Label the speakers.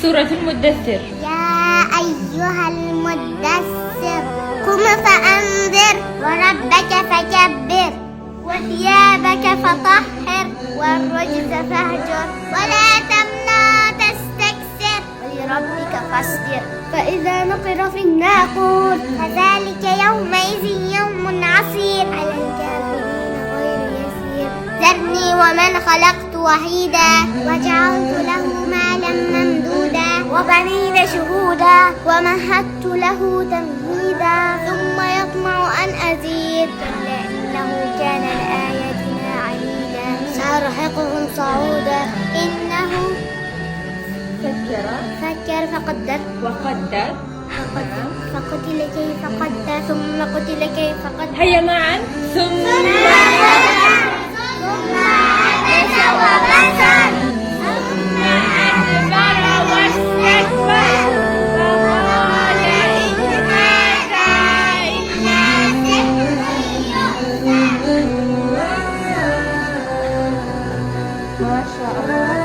Speaker 1: سورة المدثر.
Speaker 2: يا أيها المدثر قم فأنذر وربك فكبر وثيابك فطهر والرجز فاهجر ولا تمنع تستكثر ولربك فاصبر فإذا نقر في الناقور فذلك يومئذ يوم عسير على الكافرين غير يسير ذرني ومن خلقت وحيدا وجعلت له مالا ممدودا وبنين شهودا ومهدت له تمهيدا ثم يطمع أن أزيد كلا إنه كان لآياتنا عنيدا سأرهقه صعودا إنه فكر فقدر
Speaker 1: وقدر.
Speaker 2: فقتل كيف قدر ثم قتل كيف قدر
Speaker 1: هيا معا. ثم
Speaker 2: عبس وبسر
Speaker 1: ثم أدبر واستكبر فقال إن هذا إلا
Speaker 2: سحر يؤثر
Speaker 1: ما شاء الله.